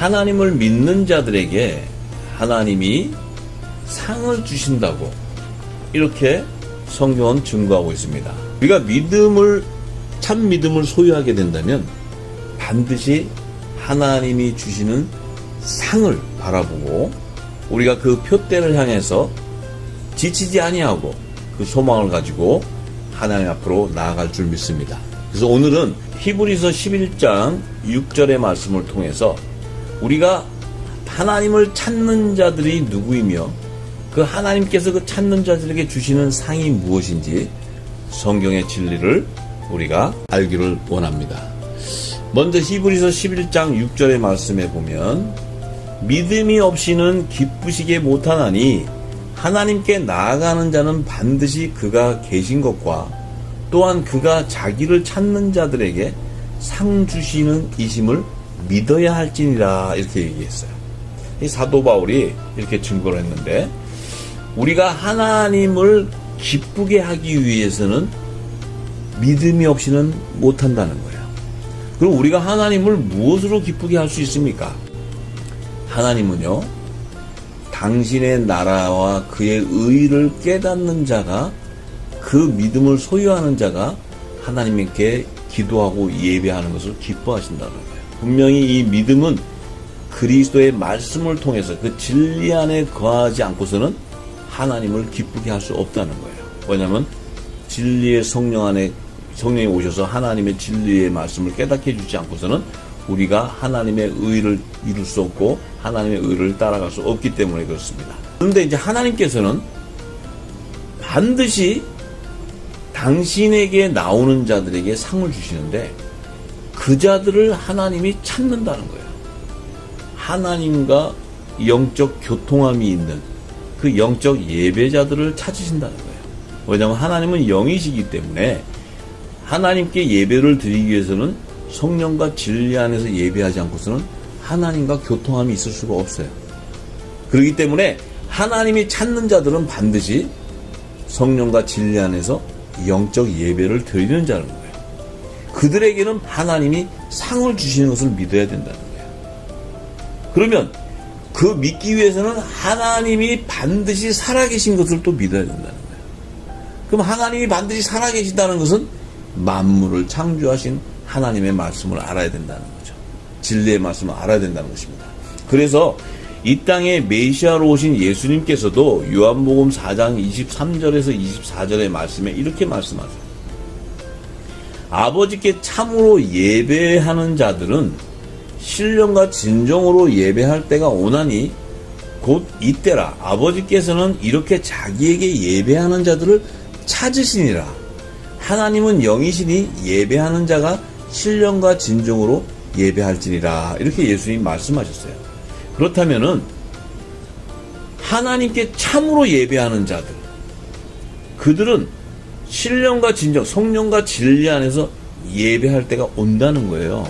하나님을 믿는 자들에게 하나님이 상을 주신다고 이렇게 성경은 증거하고 있습니다. 우리가 참 믿음을 소유하게 된다면 반드시 하나님이 주시는 상을 바라보고 우리가 그 표대를 향해서 지치지 아니하고 그 소망을 가지고 하나님 앞으로 나아갈 줄 믿습니다. 그래서 오늘은 히브리서 11장 6절의 말씀을 통해서 우리가 하나님을 찾는 자들이 누구이며 그 하나님께서 그 찾는 자들에게 주시는 상이 무엇인지 성경의 진리를 우리가 알기를 원합니다. 먼저 히브리서 11장 6절의 말씀에 보면 믿음이 없이는 기쁘시게 못하나니 하나님께 나아가는 자는 반드시 그가 계신 것과 또한 그가 자기를 찾는 자들에게 상 주시는 이심을 믿어야 할지니라 이렇게 얘기했어요. 이 사도 바울이 이렇게 증거를 했는데 우리가 하나님을 기쁘게 하기 위해서는 믿음이 없이는 못한다는 거예요. 그럼 우리가 하나님을 무엇으로 기쁘게 할 수 있습니까? 하나님은요, 당신의 나라와 그의 의를 깨닫는 자가 그 믿음을 소유하는 자가 하나님께 기도하고 예배하는 것을 기뻐하신다는 거예요. 분명히 이 믿음은 그리스도의 말씀을 통해서 그 진리 안에 거하지 않고서는 하나님을 기쁘게 할 수 없다는 거예요. 왜냐하면 진리의 성령이 오셔서 하나님의 진리의 말씀을 깨닫게 해주지 않고서는 우리가 하나님의 의를 이룰 수 없고 하나님의 의를 따라갈 수 없기 때문에 그렇습니다. 그런데 이제 하나님께서는 반드시 당신에게 나오는 자들에게 상을 주시는데 그 자들을 하나님이 찾는다는 거예요. 하나님과 영적 교통함이 있는 그 영적 예배자들을 찾으신다는 거예요. 왜냐하면 하나님은 영이시기 때문에 하나님께 예배를 드리기 위해서는 성령과 진리 안에서 예배하지 않고서는 하나님과 교통함이 있을 수가 없어요. 그렇기 때문에 하나님이 찾는 자들은 반드시 성령과 진리 안에서 영적 예배를 드리는 자라는 거예요. 그들에게는 하나님이 상을 주시는 것을 믿어야 된다는 거예요. 그러면 그 믿기 위해서는 하나님이 반드시 살아계신 것을 또 믿어야 된다는 거예요. 그럼 하나님이 반드시 살아계신다는 것은 만물을 창조하신 하나님의 말씀을 알아야 된다는 거죠. 진리의 말씀을 알아야 된다는 것입니다. 그래서 이 땅에 메시아로 오신 예수님께서도 요한복음 4장 23절에서 24절의 말씀에 이렇게 말씀하세요. 아버지께 참으로 예배하는 자들은 신령과 진정으로 예배할 때가 오나니 곧 이때라. 아버지께서는 이렇게 자기에게 예배하는 자들을 찾으시니라. 하나님은 영이시니 예배하는 자가 신령과 진정으로 예배할지니라. 이렇게 예수님이 말씀하셨어요. 그렇다면은 하나님께 참으로 예배하는 자들, 그들은 신령과 진정, 성령과 진리 안에서 예배할 때가 온다는 거예요.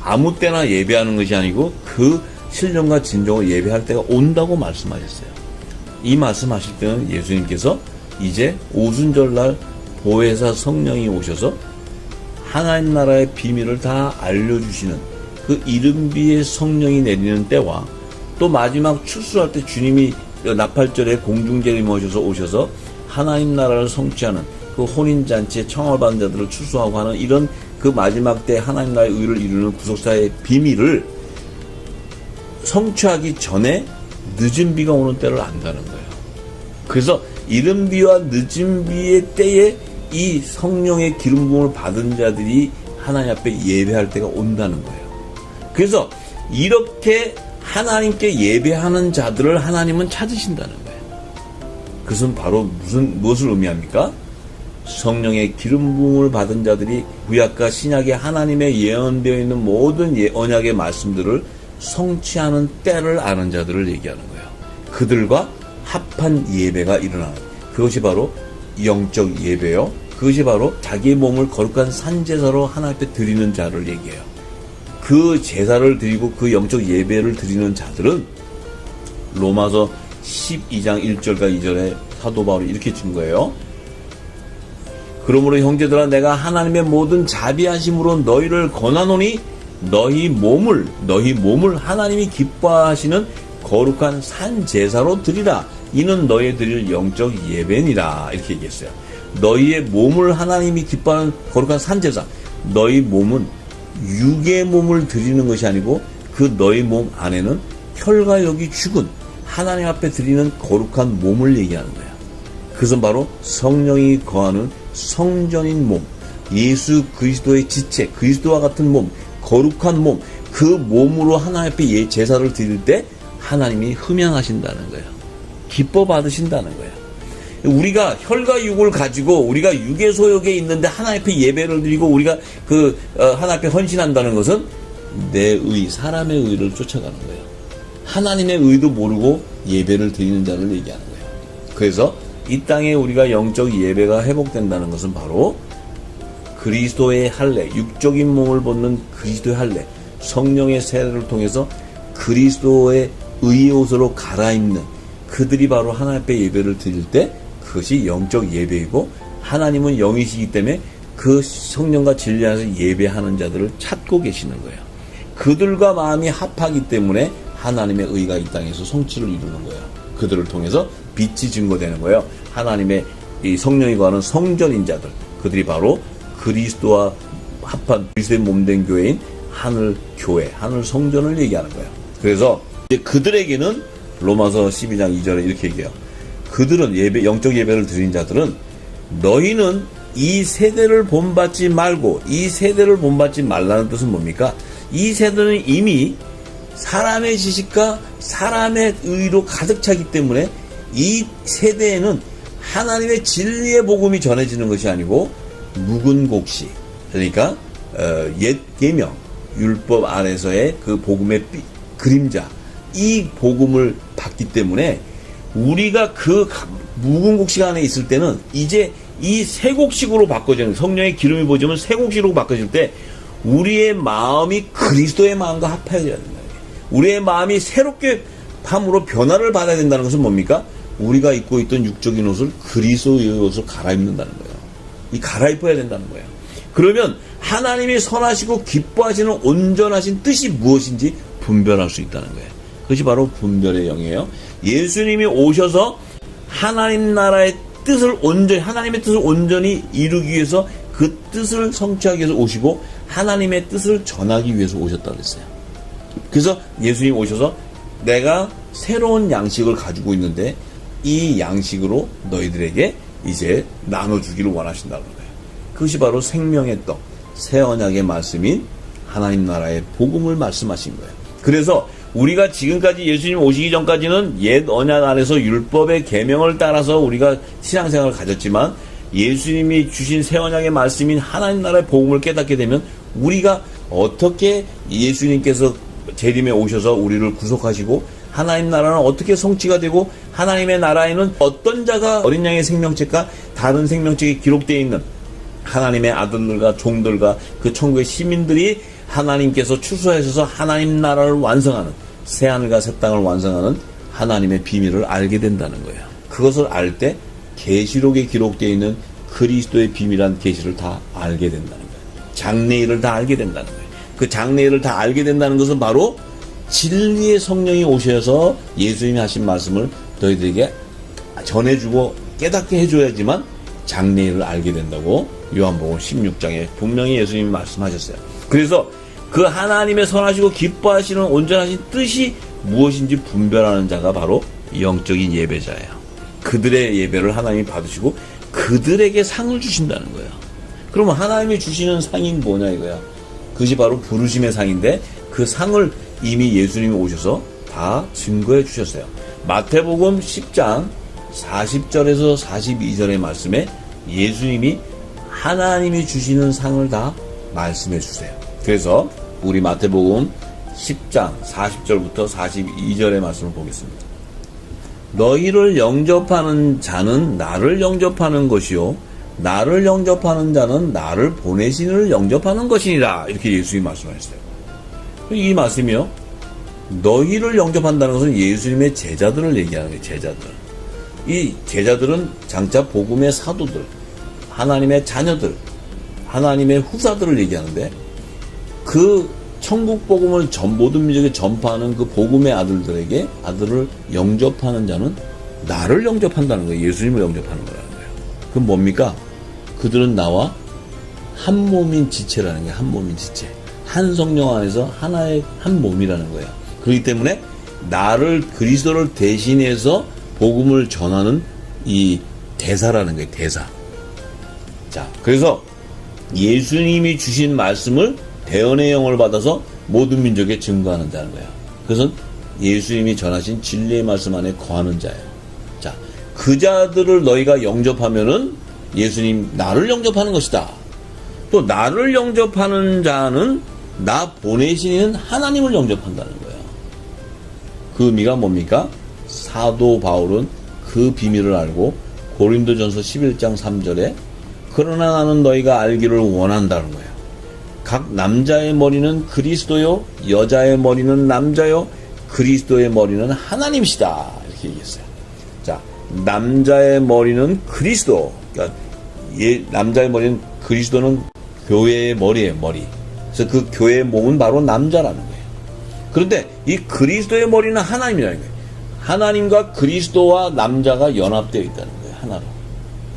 아무 때나 예배하는 것이 아니고 그 신령과 진정으로 예배할 때가 온다고 말씀하셨어요. 이 말씀하실 때는 예수님께서 이제 오순절날 보혜사 성령이 오셔서 하나님 나라의 비밀을 다 알려주시는 그 이른비의 성령이 내리는 때와 또 마지막 추수할 때 주님이 나팔절에 공중제림이 오셔서 하나님 나라를 성취하는 그 혼인잔치에 청함을 받은 자들을 추수하고 하는 이런 그 마지막 때 하나님 나라의 의를 이루는 구속사의 비밀을 성취하기 전에 늦은 비가 오는 때를 안다는 거예요. 그래서 이른 비와 늦은 비의 때에 이 성령의 기름 부음을 받은 자들이 하나님 앞에 예배할 때가 온다는 거예요. 그래서 이렇게 하나님께 예배하는 자들을 하나님은 찾으신다는 거예요. 그것은 바로 무엇을 의미합니까? 성령의 기름 부음을 받은 자들이 구약과 신약의 하나님의 예언되어 있는 모든 언약의 말씀들을 성취하는 때를 아는 자들을 얘기하는 거예요. 그들과 합한 예배가 일어나는, 그것이 바로 영적 예배요. 그것이 바로 자기의 몸을 거룩한 산제사로 하나님 앞에 드리는 자를 얘기해요. 그 제사를 드리고 그 영적 예배를 드리는 자들은 로마서 12장 1절과 2절에 사도 바울이 이렇게 준 거예요. 그러므로 형제들아, 내가 하나님의 모든 자비하심으로 너희를 권하노니 너희 몸을 하나님이 기뻐하시는 거룩한 산 제사로 드리라. 이는 너희 드릴 영적 예배니라. 이렇게 얘기했어요. 너희의 몸을 하나님이 기뻐하는 거룩한 산 제사. 너희 몸은 육의 몸을 드리는 것이 아니고 그 너희 몸 안에는 혈과 육이 죽은 하나님 앞에 드리는 거룩한 몸을 얘기하는 거예요. 그것은 바로 성령이 거하는 성전인 몸, 예수 그리스도의 지체, 그리스도와 같은 몸, 거룩한 몸, 그 몸으로 하나님 앞에 제사를 드릴 때 하나님이 흠양하신다는 거예요. 기뻐 받으신다는 거예요. 우리가 혈과 육을 가지고 우리가 육의 소욕에 있는데 하나님 앞에 예배를 드리고 우리가 하나님 앞에 헌신한다는 것은 내 의, 사람의 의를 쫓아가는 거예요. 하나님의 의도 모르고 예배를 드리는 자를 얘기하는 거예요. 그래서 이 땅에 우리가 영적 예배가 회복된다는 것은 바로 그리스도의 할례, 육적인 몸을 벗는 그리스도의 할례, 성령의 세례를 통해서 그리스도의 의의 옷으로 갈아입는 그들이 바로 하나님 앞에 예배를 드릴 때 그것이 영적 예배이고 하나님은 영이시기 때문에 그 성령과 진리 안에서 예배하는 자들을 찾고 계시는 거예요. 그들과 마음이 합하기 때문에 하나님의 의가 이 땅에서 성취를 이루는 거예요. 그들을 통해서 빛이 증거되는 거예요. 하나님의 이 성령이 거하는 성전인 자들, 그들이 바로 그리스도와 합한 그리스도의 몸된 교회인 하늘 교회, 하늘 성전을 얘기하는 거예요. 그래서 이제 그들에게는 로마서 12장 2절에 이렇게 얘기해요. 그들은 영적 예배를 드린 자들은 너희는 이 세대를 본받지 말고, 이 세대를 본받지 말라는 뜻은 뭡니까? 이 세대는 이미 사람의 지식과 사람의 의로 가득 차기 때문에 이 세대에는 하나님의 진리의 복음이 전해지는 것이 아니고 묵은 곡식, 그러니까 옛 계명, 율법 안에서의 그 복음의 그림자, 이 복음을 받기 때문에 우리가 그 묵은 곡식 안에 있을 때는 이제 이 새 곡식으로 바꿔지는, 성령의 기름이 부어지면 새 곡식으로 바꿔질 때 우리의 마음이 그리스도의 마음과 합해져야 된다. 우리의 마음이 새롭게 함으로 변화를 받아야 된다는 것은 뭡니까? 우리가 입고 있던 육적인 옷을 그리스도의 옷을 갈아입는다는 거예요. 이 갈아입어야 된다는 거예요. 그러면 하나님이 선하시고 기뻐하시는 온전하신 뜻이 무엇인지 분별할 수 있다는 거예요. 그것이 바로 분별의 영이에요. 예수님이 오셔서 하나님 나라의 뜻을 온전히, 하나님의 뜻을 온전히 이루기 위해서 그 뜻을 성취하기 위해서 오시고 하나님의 뜻을 전하기 위해서 오셨다고 했어요. 그래서 예수님 오셔서 내가 새로운 양식을 가지고 있는데 이 양식으로 너희들에게 이제 나눠주기를 원하신다는 거예요. 그것이 바로 생명의 떡, 새 언약의 말씀인 하나님 나라의 복음을 말씀하신 거예요. 그래서 우리가 지금까지 예수님 오시기 전까지는 옛 언약 안에서 율법의 계명을 따라서 우리가 신앙생활을 가졌지만 예수님이 주신 새 언약의 말씀인 하나님 나라의 복음을 깨닫게 되면 우리가 어떻게 예수님께서 재림에 오셔서 우리를 구속하시고 하나님 나라는 어떻게 성취가 되고 하나님의 나라에는 어떤 자가 어린 양의 생명책과 다른 생명책에 기록되어 있는 하나님의 아들들과 종들과 그 천국의 시민들이 하나님께서 추수하셔서 하나님 나라를 완성하는, 새하늘과 새 땅을 완성하는 하나님의 비밀을 알게 된다는 거예요. 그것을 알 때 계시록에 기록되어 있는 그리스도의 비밀한 계시를 다 알게 된다는 거예요. 장래일을 다 알게 된다는 거예요. 그 장래일을 다 알게 된다는 것은 바로 진리의 성령이 오셔서 예수님이 하신 말씀을 너희들에게 전해주고 깨닫게 해줘야지만 장래일을 알게 된다고 요한복음 16장에 분명히 예수님이 말씀하셨어요. 그래서 그 하나님의 선하시고 기뻐하시는 온전하신 뜻이 무엇인지 분별하는 자가 바로 영적인 예배자예요. 그들의 예배를 하나님이 받으시고 그들에게 상을 주신다는 거예요. 그러면 하나님이 주시는 상이 뭐냐 이거야. 그것이 바로 부르심의 상인데 그 상을 이미 예수님이 오셔서 다 증거해 주셨어요. 마태복음 10장 40절에서 42절의 말씀에 예수님이 하나님이 주시는 상을 다 말씀해 주세요. 그래서 우리 마태복음 10장 40절부터 42절의 말씀을 보겠습니다. 너희를 영접하는 자는 나를 영접하는 것이요 나를 영접하는 자는 나를 보내신 이를 영접하는 것이니라. 이렇게 예수님이 말씀하셨어요. 이 말씀이요, 너희를 영접한다는 것은 예수님의 제자들을 얘기하는 거예요. 제자들. 이 제자들은 장차 복음의 사도들, 하나님의 자녀들, 하나님의 후사들을 얘기하는데 그 천국 복음을 모든 민족에 전파하는 그 복음의 아들들에게 아들을 영접하는 자는 나를 영접한다는 거예요. 예수님을 영접하는 거라는 거예요. 그럼 뭡니까? 그들은 나와 한 몸인 지체라는 게 한 몸인 지체. 한 성령 안에서 하나의 한 몸이라는 거예요. 그렇기 때문에 나를 그리스도를 대신해서 복음을 전하는 이 대사라는 거예요. 대사. 자, 그래서 예수님이 주신 말씀을 대언의 영을 받아서 모든 민족에 증거하는 자는 거예요. 그것은 예수님이 전하신 진리의 말씀 안에 거하는 자예요. 자, 그 자들을 너희가 영접하면은 예수님 나를 영접하는 것이다. 또 나를 영접하는 자는 나 보내신 하나님을 영접한다는 거예요. 그 의미가 뭡니까? 사도 바울은 그 비밀을 알고 고린도전서 11장 3절에 그러나 나는 너희가 알기를 원한다는 거예요. 각 남자의 머리는 그리스도요, 여자의 머리는 남자요, 그리스도의 머리는 하나님이시다. 이렇게 얘기했어요. 자, 남자의 머리는 그리스도. 그러니까 남자의 머리는 그리스도는 교회의 머리예요, 머리. 그래서 그 교회의 몸은 바로 남자라는 거예요. 그런데 이 그리스도의 머리는 하나님이라는 거예요. 하나님과 그리스도와 남자가 연합되어 있다는 거예요, 하나로.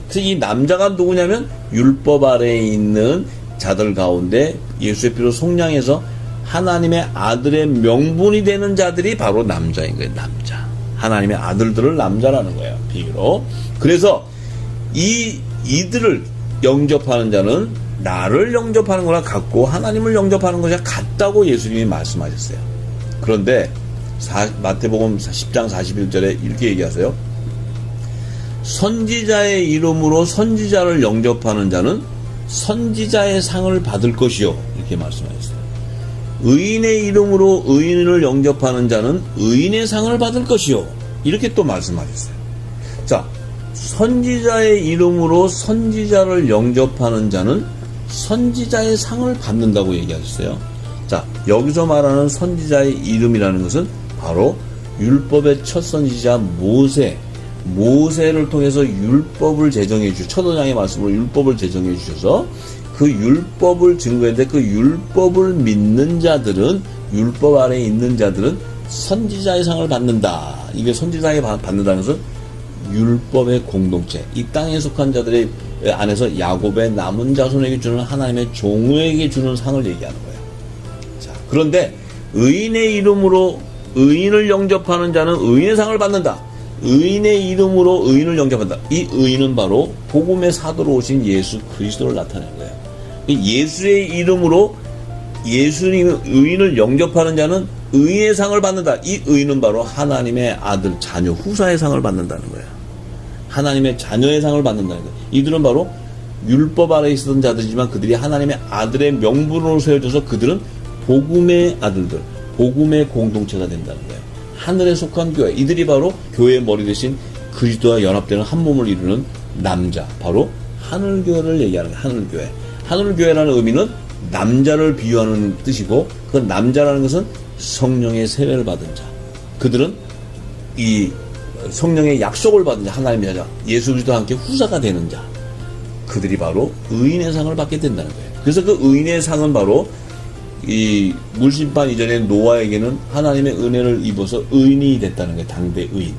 그래서 이 남자가 누구냐면 율법 아래에 있는 자들 가운데 예수의 피로 속량해서 하나님의 아들의 명분이 되는 자들이 바로 남자인 거예요. 남자. 하나님의 아들들을 남자라는 거예요. 비유로. 그래서 이들을 영접하는 자는 나를 영접하는 거랑 같고 하나님을 영접하는 것이 같다고 예수님이 말씀하셨어요. 그런데 마태복음 10장 41절에 이렇게 얘기하세요. 선지자의 이름으로 선지자를 영접하는 자는 선지자의 상을 받을 것이요. 이렇게 말씀하셨어요. 의인의 이름으로 의인을 영접하는 자는 의인의 상을 받을 것이요. 이렇게 또 말씀하셨어요. 자, 선지자의 이름으로 선지자를 영접하는 자는 선지자의 상을 받는다고 얘기하셨어요. 자, 여기서 말하는 선지자의 이름이라는 것은 바로 율법의 첫 선지자 모세를 통해서 율법을 제정해 주셔서 첫원장의 말씀으로 율법을 제정해 주셔서 그 율법을 증거했는데 그 율법을 믿는 자들은 율법 아래에 있는 자들은 선지자의 상을 받는다. 이게 선지자에 받는다는 것은 율법의 공동체, 이 땅에 속한 자들의 안에서 야곱의 남은 자손에게 주는 하나님의 종에게 주는 상을 얘기하는 거예요. 자, 그런데 의인의 이름으로 의인을 영접하는 자는 의인의 상을 받는다. 의인의 이름으로 의인을 영접한다. 이 의인은 바로 복음의 사도로 오신 예수 그리스도를 나타내는 거예요. 예수의 이름으로 예수님 의인을 영접하는 자는 의인의 상을 받는다. 이 의인은 바로 하나님의 아들, 자녀, 후사의 상을 받는다는 거예요. 하나님의 자녀의 상을 받는다는 거예요. 이들은 바로 율법 아래에 있었던 자들이지만 그들이 하나님의 아들의 명분으로 세워져서 그들은 복음의 아들들, 복음의 공동체가 된다는 거예요. 하늘에 속한 교회, 이들이 바로 교회의 머리 대신 그리스도와 연합되는 한 몸을 이루는 남자, 바로 하늘교회를 얘기하는 거예요. 하늘교회. 하늘교회라는 의미는 남자를 비유하는 뜻이고 그 남자라는 것은 성령의 세례를 받은 자. 그들은 이 성령의 약속을 받은 자, 하나님의 자, 예수 그리스도와 함께 후사가 되는 자. 그들이 바로 의인의 상을 받게 된다는 거예요. 그래서 그 의인의 상은 바로 이 물심판 이전에 노아에게는 하나님의 은혜를 입어서 의인이 됐다는 거예요. 당대 의인.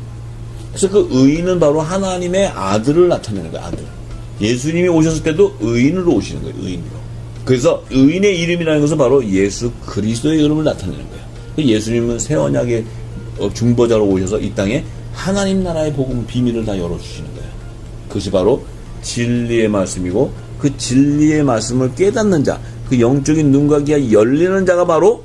그래서 그 의인은 바로 하나님의 아들을 나타내는 거예요. 아들. 예수님이 오셨을 때도 의인으로 오시는 거예요. 의인으로. 그래서 의인의 이름이라는 것은 바로 예수 그리스도의 이름을 나타내는 거예요. 예수님은 새 언약의 중보자로 오셔서 이 땅에 하나님 나라의 복음 비밀을 다 열어주시는 거예요. 그것이 바로 진리의 말씀이고 그 진리의 말씀을 깨닫는 자, 그 영적인 눈과 귀가 열리는 자가 바로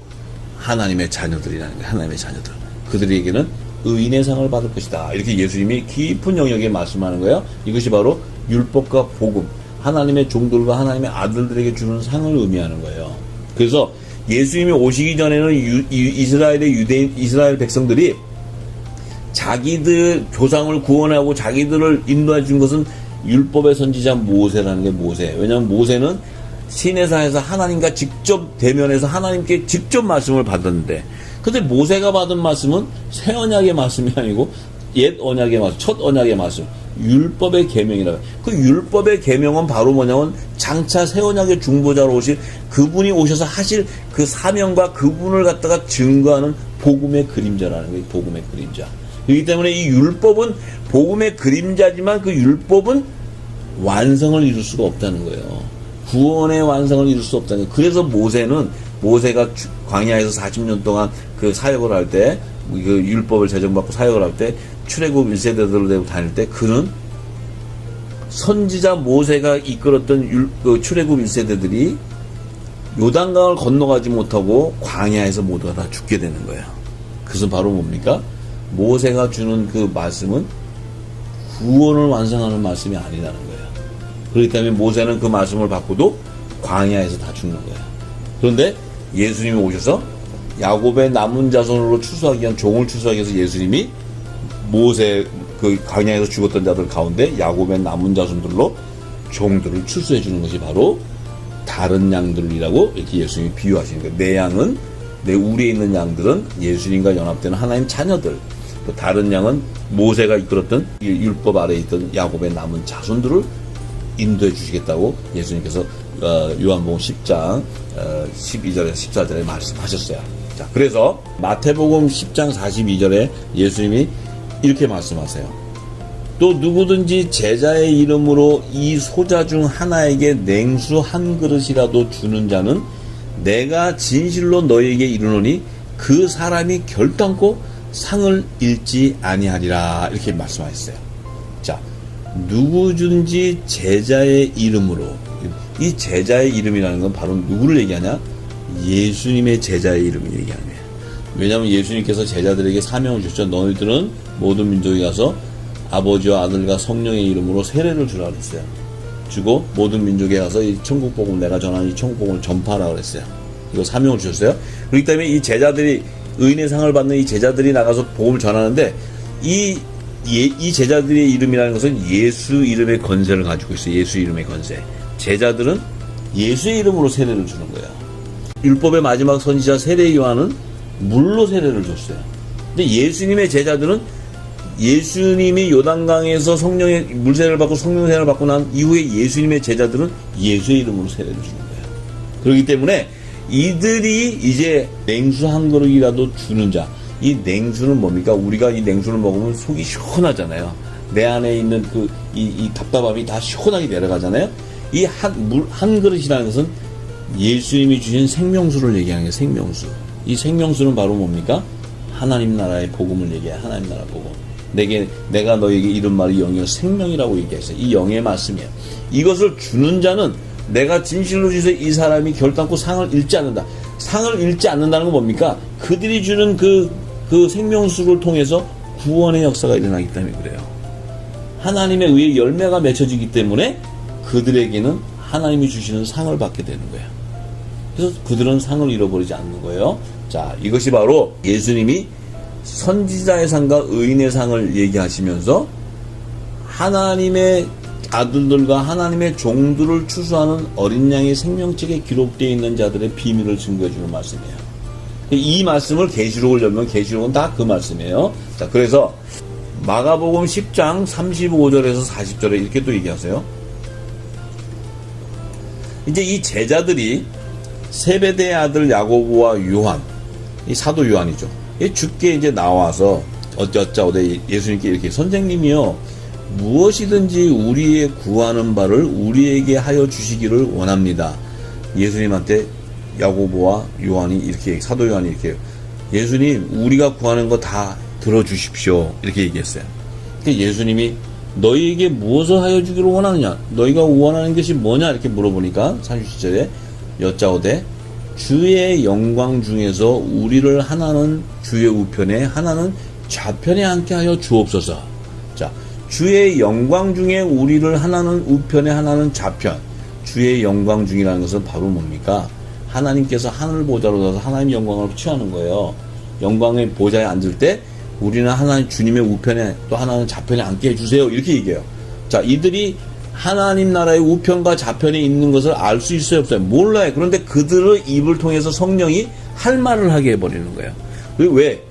하나님의 자녀들이라는 거예요. 하나님의 자녀들. 그들에게는 의인의 상을 받을 것이다. 이렇게 예수님이 깊은 영역에 말씀하는 거예요. 이것이 바로 율법과 복음, 하나님의 종들과 하나님의 아들들에게 주는 상을 의미하는 거예요. 그래서 예수님이 오시기 전에는 이스라엘 백성들이 자기들 조상을 구원하고 자기들을 인도해 준 것은 율법의 선지자 모세라는 게 모세. 왜냐하면 모세는 시내산에서 하나님과 직접 대면해서 하나님께 직접 말씀을 받았는데, 근데 모세가 받은 말씀은 새 언약의 말씀이 아니고 옛 언약의 말씀, 첫 언약의 말씀, 율법의 계명이라고. 그 율법의 계명은 바로 뭐냐면 장차 새 언약의 중보자로 오실 그분이 오셔서 하실 그 사명과 그분을 갖다가 증거하는 복음의 그림자라는 거예요. 복음의 그림자. 그렇기 때문에 이 율법은 복음의 그림자지만 그 율법은 완성을 이룰 수가 없다는 거예요. 구원의 완성을 이룰 수 없다는 거예요. 그래서 모세가 광야에서 40년 동안 그 사역을 할 때, 그 율법을 제정받고 사역을 할 때, 출애굽 1세대들로 되고 다닐 때, 그는 선지자 모세가 이끌었던 그 출애굽 1세대들이 요단강을 건너가지 못하고 광야에서 모두가 다 죽게 되는 거예요. 그것은 바로 뭡니까? 모세가 주는 그 말씀은 구원을 완성하는 말씀이 아니라는 거예요. 그렇기 때문에 모세는 그 말씀을 받고도 광야에서 다 죽는 거예요. 그런데 예수님이 오셔서 야곱의 남은 자손으로 추수하기 위한 종을 추수하기 위해서 예수님이 모세 그 광야에서 죽었던 자들 가운데 야곱의 남은 자손들로 종들을 추수해 주는 것이 바로 다른 양들이라고 이렇게 예수님이 비유하시는 거예요. 내 양은 내 우리에 있는 양들은 예수님과 연합되는 하나님 자녀들, 또 다른 양은 모세가 이끌었던 율법 아래에 있던 야곱의 남은 자손들을 인도해 주시겠다고 예수님께서 요한복음 10장 12절에서 14절에 말씀하셨어요. 자, 그래서 마태복음 10장 42절에 예수님이 이렇게 말씀하세요. 또 누구든지 제자의 이름으로 이 소자 중 하나에게 냉수 한 그릇이라도 주는 자는 내가 진실로 너희에게 이르노니 그 사람이 결단코 상을 잃지 아니하리라. 이렇게 말씀하셨어요. 자, 누구든지 제자의 이름으로, 이 제자의 이름이라는 건 바로 누구를 얘기하냐? 예수님의 제자의 이름을 얘기하는 거예요. 왜냐하면 예수님께서 제자들에게 사명을 주셨죠. 너희들은 모든 민족에 가서 아버지와 아들과 성령의 이름으로 세례를 주라 그랬어요. 주고 모든 민족에 가서 이 천국 복음을 내가 전하는 이 천국 복음을 전파하라 그랬어요. 이거 사명을 주셨어요. 그렇기 때문에 이 제자들이 의인의 상을 받는 이 제자들이 나가서 복음을 전하는데 이 제자들의 이름이라는 것은 예수 이름의 건세를 가지고 있어요. 예수 이름의 건세. 제자들은 예수의 이름으로 세례를 주는 거예요. 율법의 마지막 선지자 세례 요한은 물로 세례를 줬어요. 근데 예수님의 제자들은 예수님이 요단강에서 성령의 물세례를 받고 성령 세례를 받고 난 이후에 예수님의 제자들은 예수의 이름으로 세례를 주는 거예요. 그렇기 때문에 이들이 이제 냉수 한 그릇이라도 주는 자. 이 냉수는 뭡니까? 우리가 이 냉수를 먹으면 속이 시원하잖아요. 내 안에 있는 이 답답함이 다 시원하게 내려가잖아요. 이 물 한 그릇이라는 것은 예수님이 주신 생명수를 얘기하는 게 생명수. 이 생명수는 바로 뭡니까? 하나님 나라의 복음을 얘기해. 하나님 나라 복음. 내가 너에게 이런 말이 영이요 생명이라고 얘기했어요. 이 영의 말씀이에요. 이것을 주는 자는 내가 진실로 주셔서 이 사람이 결단코 상을 잃지 않는다. 상을 잃지 않는다는 건 뭡니까? 그들이 주는 그 생명수를 통해서 구원의 역사가 일어나기 때문에 그래요. 하나님에 의해 열매가 맺혀지기 때문에 그들에게는 하나님이 주시는 상을 받게 되는 거예요. 그래서 그들은 상을 잃어버리지 않는 거예요. 자, 이것이 바로 예수님이 선지자의 상과 의인의 상을 얘기하시면서 하나님의 아들들과 하나님의 종들을 추수하는 어린 양의 생명책에 기록되어 있는 자들의 비밀을 증거해 주는 말씀이에요. 이 말씀을 계시록을 열면 계시록은 다 그 말씀이에요. 자, 그래서 마가복음 10장 35절에서 40절에 이렇게 또 얘기하세요. 이제 이 제자들이 세베대의 아들 야고보와 요한, 이 사도 요한이죠. 주께 이제 나와서 어쩌오되 예수님께 이렇게 선생님이요 무엇이든지 우리의 구하는 바를 우리에게 하여 주시기를 원합니다. 예수님한테 야고보와 요한이 이렇게 사도 요한이 이렇게 예수님 우리가 구하는 거 다 들어주십시오 이렇게 얘기했어요. 그러니까 예수님이 너희에게 무엇을 하여 주기를 원하느냐 너희가 원하는 것이 뭐냐 이렇게 물어보니까 37절에 여짜오되 주의 영광 중에서 우리를 하나는 주의 우편에 하나는 좌편에 앉게 하여 주옵소서. 자, 주의 영광 중에 우리를 하나는 우편에 하나는 좌편. 주의 영광 중이라는 것은 바로 뭡니까? 하나님께서 하늘 보좌로 서서 하나님 영광을 취하는 거예요. 영광의 보좌에 앉을 때 우리는 하나님 주님의 우편에 또 하나는 좌편에 앉게 해주세요. 이렇게 얘기해요. 자, 이들이 하나님 나라의 우편과 좌편에 있는 것을 알 수 있어요, 없어요? 몰라요. 그런데 그들의 입을 통해서 성령이 할 말을 하게 해버리는 거예요. 왜?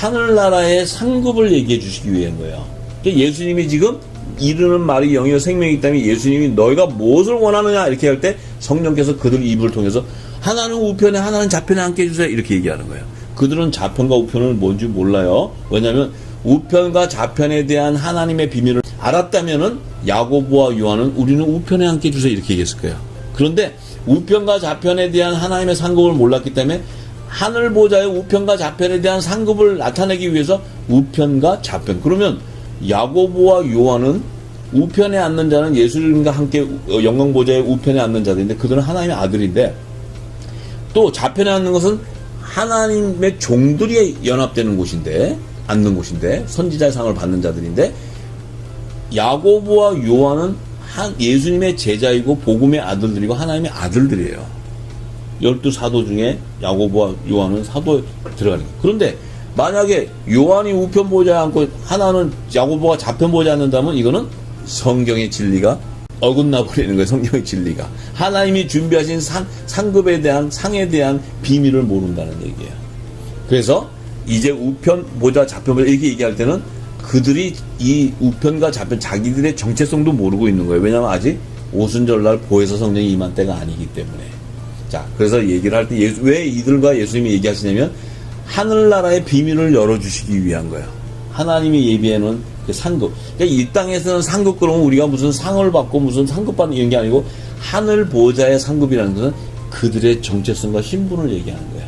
하늘나라의 상급을 얘기해 주시기 위한 거예요. 그러니까 예수님이 지금 이르는 말이 영이요 생명이기 때문에 예수님이 너희가 무엇을 원하느냐 이렇게 할 때 성령께서 그들 입을 통해서 하나는 우편에 하나는 좌편에 함께 해주세요 이렇게 얘기하는 거예요. 그들은 좌편과 우편은 뭔지 몰라요. 왜냐하면 우편과 좌편에 대한 하나님의 비밀을 알았다면은 야고보와 요한은 우리는 우편에 함께 해주세요 이렇게 얘기했을 거예요. 그런데 우편과 좌편에 대한 하나님의 상급을 몰랐기 때문에 하늘 보좌의 우편과 좌편에 대한 상급을 나타내기 위해서 우편과 좌편. 그러면 야고보와 요한은 우편에 앉는 자는 예수님과 함께 영광 보좌의 우편에 앉는 자들인데 그들은 하나님의 아들인데 또 좌편에 앉는 것은 하나님의 종들이 연합되는 곳인데 앉는 곳인데 선지자의 상을 받는 자들인데 야고보와 요한은 예수님의 제자이고 복음의 아들들이고 하나님의 아들들이에요. 12사도 중에 야고보와 요한은 사도에 들어가는 거예요. 그런데 만약에 요한이 우편 보좌에 앉고 하나는 야고보가 좌편 보좌에 앉는다면 이거는 성경의 진리가 어긋나 버리는 거예요. 성경의 진리가. 하나님이 준비하신 상급에 대한 상에 대한 비밀을 모른다는 얘기예요. 그래서 이제 우편 보좌 좌편 보좌 이렇게 얘기할 때는 그들이 이 우편과 좌편 자기들의 정체성도 모르고 있는 거예요. 왜냐하면 아직 오순절날 보혜사 성령이 임한 때가 아니기 때문에. 자, 그래서 얘기를 할 때 왜 이들과 예수님이 얘기하시냐면 하늘나라의 비밀을 열어주시기 위한 거예요. 하나님이 예비해놓은 그 상급. 그러니까 이 땅에서는 상급 그러면 우리가 무슨 상을 받고 무슨 상급 받는 이런 게 아니고 하늘 보좌의 상급이라는 것은 그들의 정체성과 신분을 얘기하는 거예요.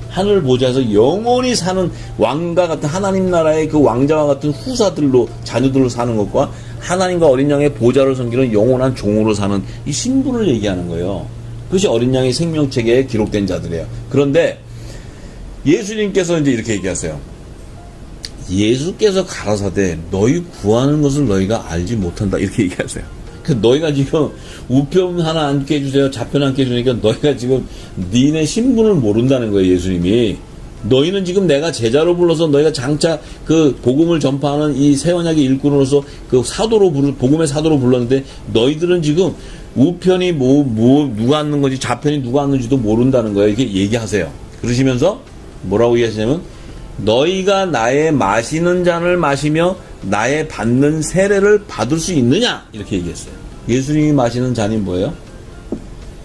하늘 보좌에서 영원히 사는 왕과 같은 하나님 나라의 그 왕자와 같은 후사들로 자녀들로 사는 것과 하나님과 어린 양의 보좌를 섬기는 영원한 종으로 사는 이 신분을 얘기하는 거예요. 그것이 어린 양의 생명책에 기록된 자들이에요. 그런데 예수님께서 이제 이렇게 얘기하세요. 예수께서 가라사대 너희 구하는 것을 너희가 알지 못한다 이렇게 얘기하세요. 너희가 지금 우편 하나 앉게 해주세요. 좌편 앉게 해주니까 너희가 지금 니네 신분을 모른다는 거예요. 예수님이. 너희는 지금 내가 제자로 불러서 너희가 장차 그 복음을 전파하는 이 새 언약의 일꾼으로서 그 복음의 사도로 불렀는데 너희들은 지금 우편이 누가 앉는 건지 좌편이 누가 앉는지도 모른다는 거예요. 이렇게 얘기하세요. 그러시면서 뭐라고 얘기하시냐면 너희가 나의 마시는 잔을 마시며 나의 받는 세례를 받을 수 있느냐 이렇게 얘기했어요. 예수님이 마시는 잔이 뭐예요?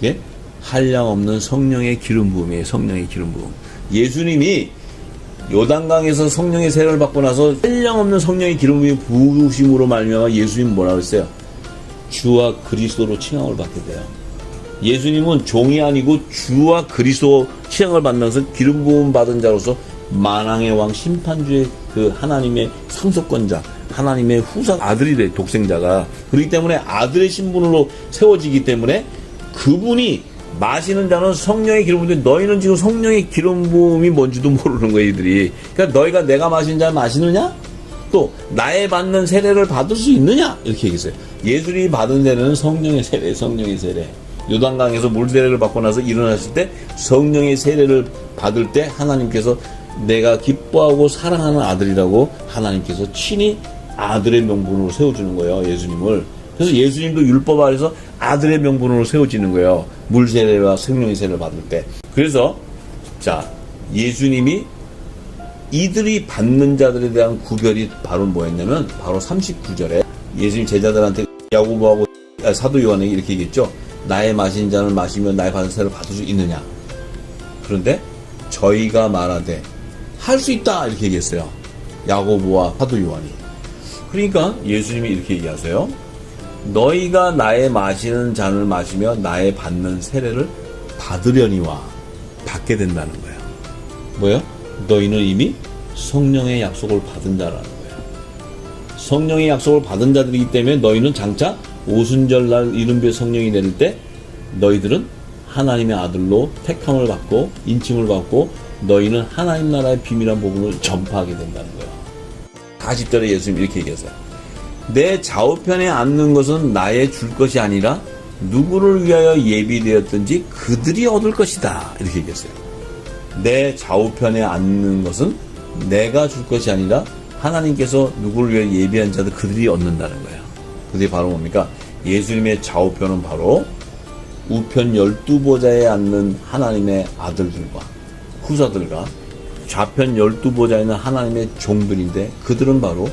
예? 한량 없는 성령의 기름 부음이에요. 성령의 기름 부음. 예수님이 요단강에서 성령의 세례를 받고 나서 한량 없는 성령의 기름 부음이 부으심으로 말미암아 예수님 뭐라고 했어요? 주와 그리스도로 칭함을 받게 돼요. 예수님은 종이 아니고 주와 그리스도 칭함을 받는 것은 기름 부음 받은 자로서 만왕의 왕 심판주의 그 하나님의 상속권자 하나님의 후사 아들이 돼 독생자가 그렇기 때문에 아들의 신분으로 세워지기 때문에 그분이 마시는 자는 성령의 기름 부음인데 너희는 지금 성령의 기름 부음이 뭔지도 모르는 거예요. 이들이. 그러니까 너희가 내가 마신 잔 마시느냐 또 나의 받는 세례를 받을 수 있느냐 이렇게 얘기했어요. 예수님이 받은 세례는 성령의 세례 성령의 세례. 요단강에서 물 세례를 받고 나서 일어났을 때 성령의 세례를 받을 때 하나님께서 내가 기뻐하고 사랑하는 아들이라고 하나님께서 친히 아들의 명분으로 세워주는 거예요. 예수님을. 그래서 예수님도 율법 아래서 아들의 명분으로 세워지는 거예요. 물 세례와 성령의 세례를 받을 때. 그래서 자 예수님이 이들이 받는 자들에 대한 구별이 바로 뭐였냐면 바로 39절에 예수님 제자들한테 야고보하고 사도 요한에게 이렇게 얘기했죠. 나의 마신 잔을 마시면 나의 받은 세례를 받을 수 있느냐. 그런데 저희가 말하되 할 수 있다 이렇게 얘기했어요. 야고보와 사도 요한이. 그러니까 예수님이 이렇게 얘기하세요. 너희가 나의 마시는 잔을 마시며 나의 받는 세례를 받으려니와 받게 된다는 거예요. 뭐예요? 너희는 이미 성령의 약속을 받은 자라는 거예요. 성령의 약속을 받은 자들이기 때문에 너희는 장차 오순절날 이른배 성령이 내릴 때 너희들은 하나님의 아들로 택함을 받고 인침을 받고 너희는 하나님 나라의 비밀한 복음을 전파하게 된다는 거예요. 40절에 예수님이 이렇게 얘기했어요. 내 좌우편에 앉는 것은 나의 줄 것이 아니라 누구를 위하여 예비되었든지 그들이 얻을 것이다. 이렇게 얘기했어요. 내 좌우편에 앉는 것은 내가 줄 것이 아니라 하나님께서 누구를 위하여 예비한 자들 그들이 얻는다는 거예요. 그게 바로 뭡니까? 예수님의 좌우편은 바로 우편 12보좌에 앉는 하나님의 아들들과 후사들과 좌편 12보좌에 있는 하나님의 종들인데 그들은 바로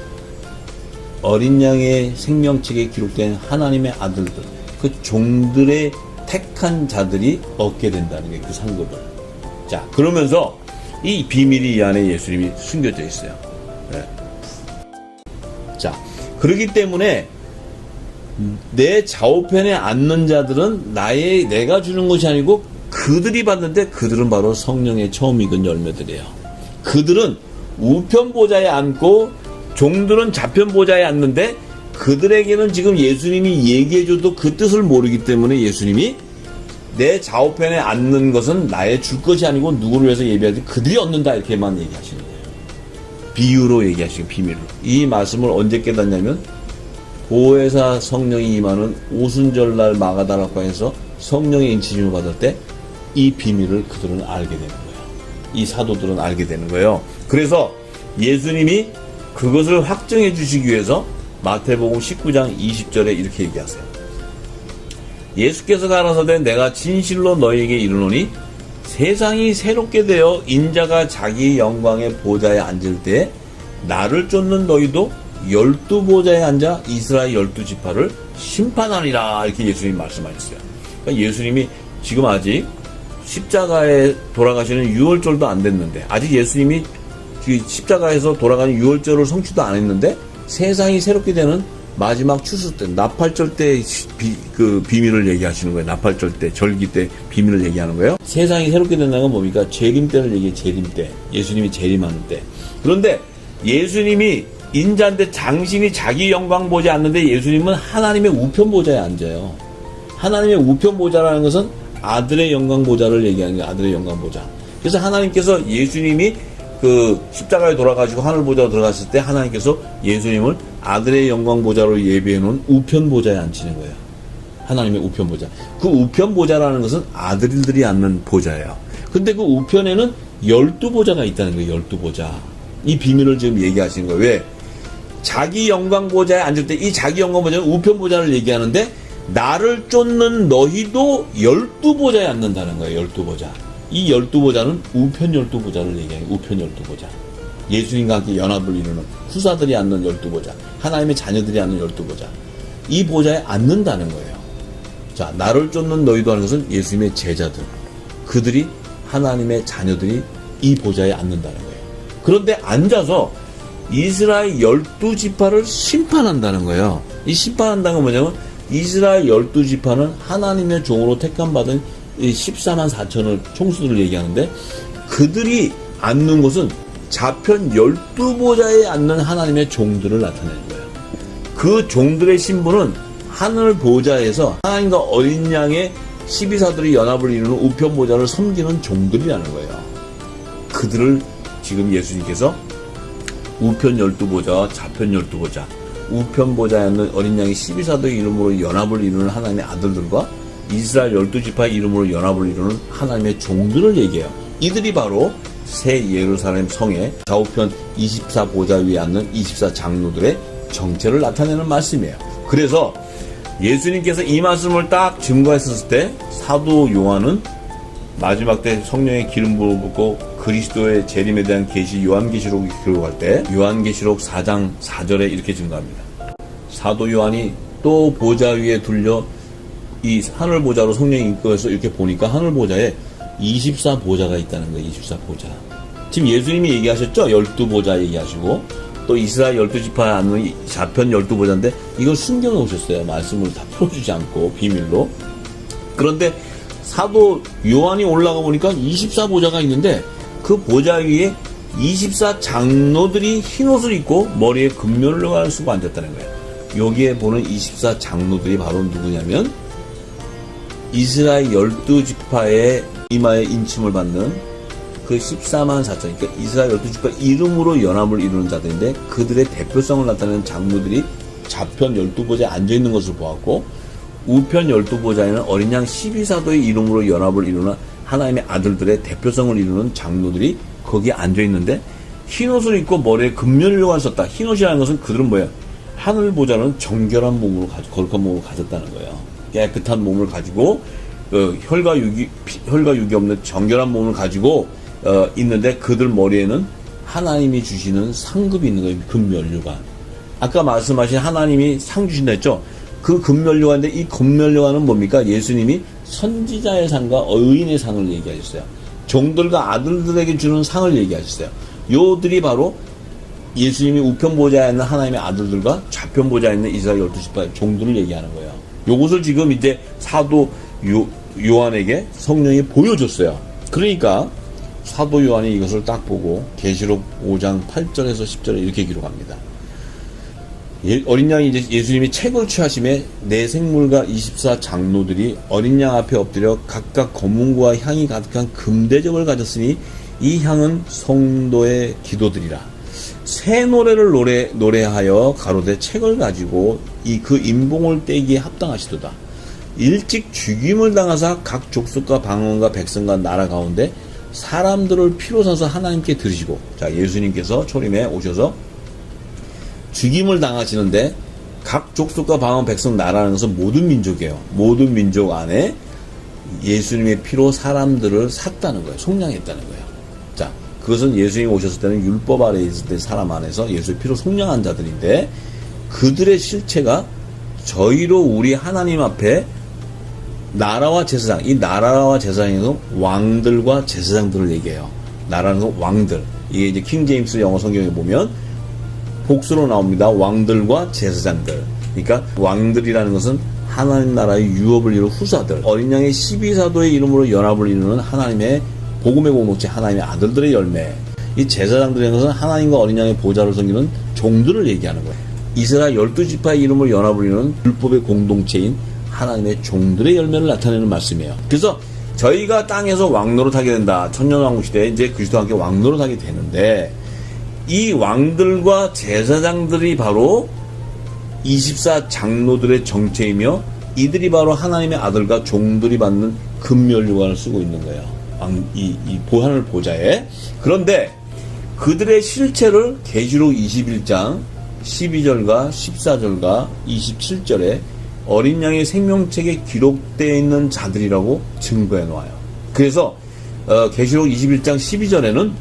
어린 양의 생명책에 기록된 하나님의 아들들, 그 종들의 택한 자들이 얻게 된다는 게 그 상급을. 자, 그러면서 이 비밀이 이 안에 예수님이 숨겨져 있어요. 네. 자, 그렇기 때문에 내 좌우편에 앉는 자들은 내가 주는 것이 아니고 그들이 받는데 그들은 바로 성령의 처음 익은 열매들이에요. 그들은 우편 보좌에 앉고 종들은 좌편 보좌에 앉는데 그들에게는 지금 예수님이 얘기해줘도 그 뜻을 모르기 때문에 예수님이 내 좌우편에 앉는 것은 나의 줄 것이 아니고 누구를 위해서 예비하지 그들이 얻는다 이렇게만 얘기하시는 거예요. 비유로 얘기하시고 비밀로. 이 말씀을 언제 깨닫냐면 보혜사 성령이 임하는 오순절날 마가다락방에서 성령의 인치심을 받을 때 이 비밀을 그들은 알게 되는 거예요. 이 사도들은 알게 되는 거예요. 그래서 예수님이 그것을 확증해 주시기 위해서 마태복음 19장 20절에 이렇게 얘기하세요. 예수께서 가라사대 내가 진실로 너희에게 이르노니 세상이 새롭게 되어 인자가 자기 영광의 보좌에 앉을 때 나를 쫓는 너희도 12보좌에 앉아 이스라엘 12지파를 심판하리라 이렇게 예수님이 말씀하셨어요. 그러니까 예수님이 지금 아직 십자가에 돌아가시는 유월절도 안 됐는데 아직 예수님이 십자가에서 돌아가는 유월절을 성취도 안 했는데 세상이 새롭게 되는 마지막 추수 때 나팔절 때 그 비밀을 얘기하시는 거예요. 나팔절 때 절기 때 비밀을 얘기하는 거예요. 세상이 새롭게 된다는 건 뭡니까? 재림 때를 얘기해. 재림 때. 예수님이 재림하는 때. 그런데 예수님이 인자인데 장신이 자기 영광 보지 않는데 예수님은 하나님의 우편 보좌에 앉아요. 하나님의 우편 보좌라는 것은 아들의 영광 보좌를 얘기하는 거예요. 아들의 영광 보좌. 그래서 하나님께서 예수님이 그 십자가에 돌아가시고 하늘 보좌로 들어갔을 때 하나님께서 예수님을 아들의 영광 보좌로 예비해 놓은 우편 보좌에 앉히는 거예요. 하나님의 우편 보좌. 그 우편 보좌라는 것은 아들들이 앉는 보좌예요. 근데 그 우편에는 12보좌가 있다는 거예요. 12보좌. 이 비밀을 지금 얘기하시는 거예요. 왜? 자기 영광 보좌에 앉을 때 이 자기 영광 보좌는 우편 보좌를 얘기하는데 나를 쫓는 너희도 12보좌에 앉는다는 거예요. 12보좌. 이 12보좌는 우편 12보좌를 얘기해요. 우편 12보좌. 예수님과 함께 연합을 이루는 후사들이 앉는 12보좌. 하나님의 자녀들이 앉는 12보좌. 이 보좌에 앉는다는 거예요. 자, 나를 쫓는 너희도 하는 것은 예수님의 제자들. 그들이 하나님의 자녀들이 이 보좌에 앉는다는 거예요. 그런데 앉아서 이스라엘 12지파를 심판한다는 거예요. 이 심판한다는 건 뭐냐면 이스라엘 12지파는 하나님의 종으로 택함받은 14만 4천을 총수들을 얘기하는데 그들이 앉는 곳은 좌편 12보좌에 앉는 하나님의 종들을 나타내는 거예요. 그 종들의 신분은 하늘 보좌에서 하나님과 어린 양의 12사들이 연합을 이루는 우편 보좌를 섬기는 종들이라는 거예요. 그들을 지금 예수님께서 우편 12보좌와 좌편 12보좌, 우편 보좌에 앉는 어린 양의 12사도의 이름으로 연합을 이루는 하나님의 아들들과 이스라엘 12지파의 이름으로 연합을 이루는 하나님의 종들을 얘기해요. 이들이 바로 새 예루살렘 성의 좌우편 24보좌 위에 앉는 24장로들의 정체를 나타내는 말씀이에요. 그래서 예수님께서 이 말씀을 딱 증거했었을 때 사도 요한은 마지막 때 성령의 기름 부어 붓고 그리스도의 재림에 대한 계시 요한계시록을 기록할 때 요한계시록 4장 4절에 이렇게 증거합니다. 사도 요한이 또 보좌 위에 둘려 이 하늘 보좌로 성령이 이끌어서 이렇게 보니까 하늘 보좌에 24보좌가 있다는 거예요. 24보좌. 지금 예수님이 얘기하셨죠? 12보좌 얘기하시고 또 이스라엘 12지파에 앉는 좌편 12보좌인데 이걸 숨겨놓으셨어요. 말씀을 다 풀어주지 않고 비밀로. 그런데 사도 요한이 올라가 보니까 24보좌가 있는데 그 보좌 위에 24장로들이 흰옷을 입고 머리에 금면을 쓰고 앉았다는 거예요. 여기에 보는 24장로들이 바로 누구냐면 이스라엘 12지파의 이마에 인침을 받는 그 14만 4천, 그러니까 이스라엘 12지파 이름으로 연합을 이루는 자들인데 그들의 대표성을 나타내는 장로들이 좌편 12보좌에 앉아있는 것을 보았고 우편 12보좌에는 어린 양 12사도의 이름으로 연합을 이루는 하나님의 아들들의 대표성을 이루는 장로들이 거기에 앉아있는데 흰옷을 입고 머리에 금면을 썼다. 흰옷이라는 것은 그들은 뭐예요? 하늘 보좌는 정결한 몸으로 거룩한 몸을 가졌다는 거예요. 깨끗한 몸을 가지고 혈과 육이 없는 정결한 몸을 가지고 있는데 그들 머리에는 하나님이 주시는 상급이 있는 거예요. 금면류관. 아까 말씀하신 하나님이 상 주신다 했죠. 그 금면류관인데 이 금면류관은 뭡니까? 예수님이 선지자의 상과 의인의 상을 얘기하셨어요. 종들과 아들들에게 주는 상을 얘기하셨어요. 요들이 바로 예수님이 우편 보좌에 있는 하나님의 아들들과 좌편 보좌에 있는 이스라엘 12지파 종들을 얘기하는 거예요. 요것을 지금 이제 사도 요한에게 성령이 보여줬어요. 그러니까 사도 요한이 이것을 딱 보고 계시록 5장 8절에서 10절에 이렇게 기록합니다. 어린 양이 이제 예수님이 책을 취하심에 네 생물과 24 장로들이 어린 양 앞에 엎드려 각각 검은고와 향이 가득한 금대접을 가졌으니 이 향은 성도의 기도들이라. 새 노래를 노래하여 가로되 책을 가지고 그 인봉을 떼기에 합당하시도다. 일찍 죽임을 당하사 각 족속과 방언과 백성과 나라 가운데 사람들을 피로 사서 하나님께 드리시고, 자, 예수님께서 초림에 오셔서 죽임을 당하시는데 각 족속과 방언 백성 나라는 것은 모든 민족이에요. 모든 민족 안에 예수님의 피로 사람들을 샀다는 거예요. 속량했다는 거예요. 자, 그것은 예수님이 오셨을 때는 율법 아래에 있을 때 사람 안에서 예수의 피로 속량한 자들인데 그들의 실체가 저희로 우리 하나님 앞에 나라와 제사장, 이 나라와 제사장에서 왕들과 제사장들을 얘기해요. 나라는 건 왕들. 이게 이제 킹 제임스 영어 성경에 보면 복수로 나옵니다. 왕들과 제사장들. 그러니까 왕들이라는 것은 하나님 나라의 유업을 이룬 후사들. 어린 양의 12사도의 이름으로 연합을 이루는 하나님의 복음의 공동체, 하나님의 아들들의 열매. 이 제사장들이라는 것은 하나님과 어린 양의 보좌를 섬기는 종들을 얘기하는 거예요. 이스라엘 12지파의 이름으로 연합을 이루는 율법의 공동체인 하나님의 종들의 열매를 나타내는 말씀이에요. 그래서 저희가 땅에서 왕노릇하게 된다. 천년왕국 시대에 이제 그리스도와 함께 왕노릇하게 되는데 이 왕들과 제사장들이 바로 24 장로들의 정체이며 이들이 바로 하나님의 아들과 종들이 받는 금면류관을 쓰고 있는 거예요. 이 하늘 보좌에. 그런데 그들의 실체를 계시록 21장 12절과 14절과 27절에 어린 양의 생명책에 기록되어 있는 자들이라고 증거해 놓아요. 그래서 계시록 21장 12절에는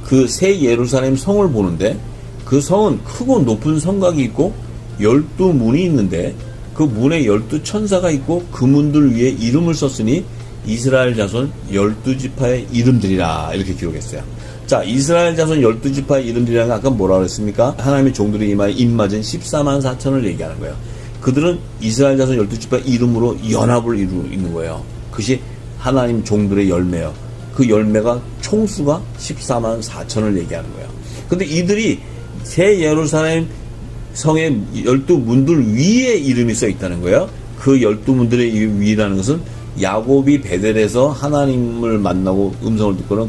그 새 예루살렘 성을 보는데 그 성은 크고 높은 성곽이 있고 12문이 있는데 그 문에 12천사가 있고 그 문들 위에 이름을 썼으니 이스라엘 자손 12지파의 이름들이라 이렇게 기록했어요. 자, 이스라엘 자손 12지파의 이름들이라는 건 아까 뭐라 그랬습니까? 하나님의 종들의 이마에 입맞은 14만 4천을 얘기하는 거예요. 그들은 이스라엘 자손 12지파의 이름으로 연합을 이루고 있는 거예요. 그것이 하나님 종들의 열매예요. 그 열매가 총수가 14만 4천을 얘기하는 거예요. 근데 이들이 새 예루살렘 성의 12문들 위에 이름이 써 있다는 거예요. 그 12문들의 위라는 것은 야곱이 베델에서 하나님을 만나고 음성을 듣고는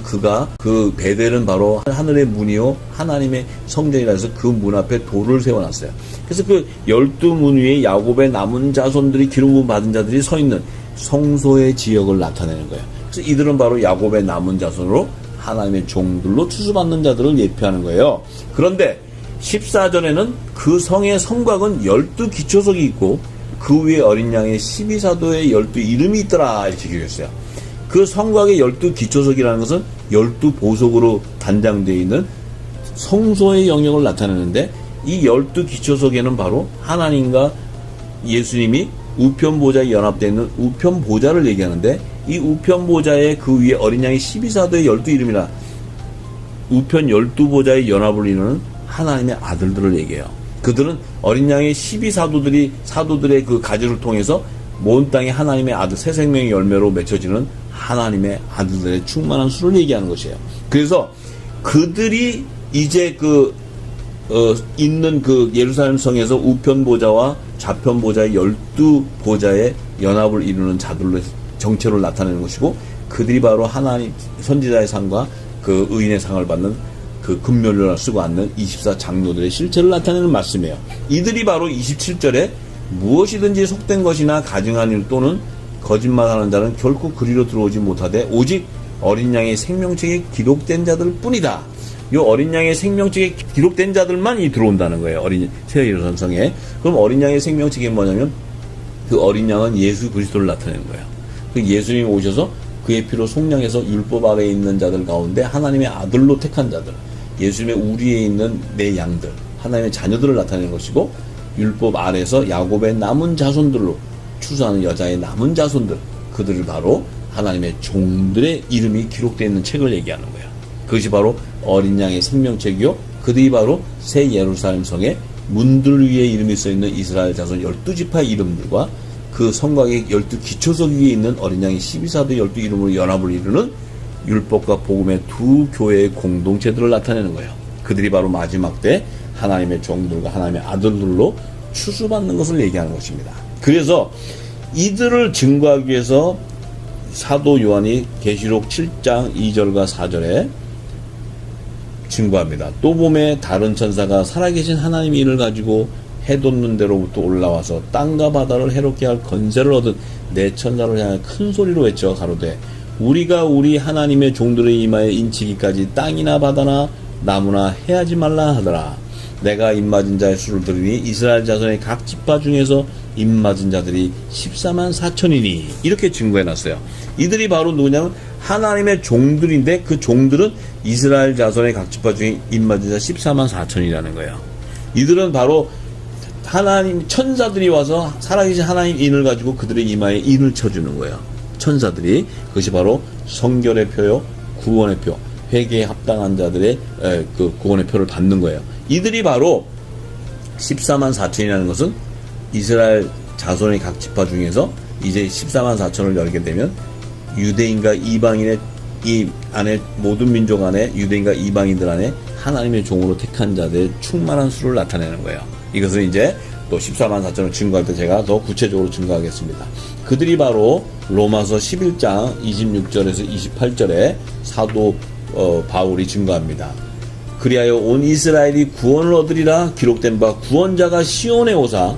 그 베델은 바로 하늘의 문이요 하나님의 성전이라 해서 그 문 앞에 돌을 세워놨어요. 그래서 그 12문 위에 야곱의 남은 자손들이 기름 부음 받은 자들이 서 있는 성소의 지역을 나타내는 거예요. 그래서 이들은 바로 야곱의 남은 자손으로 하나님의 종들로 추수받는 자들을 예표하는 거예요. 그런데 14절에는 그 성의 성곽은 12기초석이 있고 그 위에 어린 양의 12사도의 12 이름이 있더라 이렇게 기록했어요. 그 성곽의 12기초석이라는 것은 12보석으로 단장되어 있는 성소의 영역을 나타내는데 이 12기초석에는 바로 하나님과 예수님이 우편보좌에 연합되어 있는 우편보좌를 얘기하는데 이 우편보좌의 그 위에 어린 양의 12사도의 12 이름이라 우편 12보좌의 연합을 이루는 하나님의 아들들을 얘기해요. 그들은 어린 양의 12사도들의 그 가지를 통해서 온 땅에 하나님의 아들 새 생명의 열매로 맺혀지는 하나님의 아들들의 충만한 수를 얘기하는 것이에요. 그래서 그들이 이제 있는 그 예루살렘 성에서 우편 보좌와 좌편 보좌의 12보좌의 연합을 이루는 자들로 정체로 나타내는 것이고 그들이 바로 하나님 선지자의 상과 그 의인의 상을 받는 그 금면류관을 쓰고 앉는 24 장로들의 실체를 나타내는 말씀이에요. 이들이 바로 27절에 무엇이든지 속된 것이나 가증한 일 또는 거짓말하는 자는 결코 그리로 들어오지 못하되 오직 어린 양의 생명책에 기록된 자들 뿐이다. 이 어린 양의 생명책에 기록된 자들만 들어온다는 거예요. 새 예루살렘 성에. 그럼 어린 양의 생명책이 뭐냐면 그 어린 양은 예수 그리스도를 나타내는 거예요. 그 예수님이 오셔서 그의 피로 속량해서 율법 아래에 있는 자들 가운데 하나님의 아들로 택한 자들, 예수님의 우리에 있는 내 양들, 하나님의 자녀들을 나타내는 것이고, 율법 아래에서 야곱의 남은 자손들로 추수하는 여자의 남은 자손들, 그들을 바로 하나님의 종들의 이름이 기록되어 있는 책을 얘기하는 거예요. 그것이 바로 어린 양의 생명책이요, 그들이 바로 새 예루살렘 성의 문들 위에 이름이 써있는 이스라엘 자손 12지파의 이름들과 그 성곽의 12기초석 위에 있는 어린 양의 12사도의 12이름으로 연합을 이루는 율법과 복음의 두 교회의 공동체들을 나타내는 거예요. 그들이 바로 마지막 때 하나님의 종들과 하나님의 아들들로 추수받는 것을 얘기하는 것입니다. 그래서 이들을 증거하기 위해서 사도 요한이 계시록 7장 2절과 4절에 증거합니다. 또 봄에 다른 천사가 살아계신 하나님의 이를 가지고 해 돋는 데로부터 올라와서 땅과 바다를 해롭게 할 건세를 얻은 내 천사를 향해 큰 소리로 외쳐 가로되 우리가 우리 하나님의 종들의 이마에 인치기까지 땅이나 바다나 나무나 해하지 말라 하더라. 내가 입맞은 자의 수를 들으니 이스라엘 자손의 각 지파 중에서 입맞은 자들이 14만 4천이니 이렇게 증거해놨어요. 이들이 바로 누구냐면 하나님의 종들인데 그 종들은 이스라엘 자손의 각 지파 중에 입맞은 자 14만 4천이라는 거예요. 이들은 바로 하나님 천사들이 와서 살아계신 하나님 인을 가지고 그들의 이마에 인을 쳐주는 거예요. 천사들이. 그것이 바로 성결의 표요, 구원의 표, 회개에 합당한 자들의 그 구원의 표를 받는 거예요. 이들이 바로 14만 4천이라는 것은 이스라엘 자손의 각 지파 중에서 이제 14만 4천을 열게 되면 유대인과 이방인의 이 안에 모든 민족 안에 유대인과 이방인들 안에 하나님의 종으로 택한 자들의 충만한 수를 나타내는 거예요. 이것은 이제 또 14만 4천을 증거할 때 제가 더 구체적으로 증거하겠습니다. 그들이 바로 로마서 11장 26절에서 28절에 사도 바울이 증거합니다. 그리하여 온 이스라엘이 구원을 얻으리라 기록된 바 구원자가 시온에 오사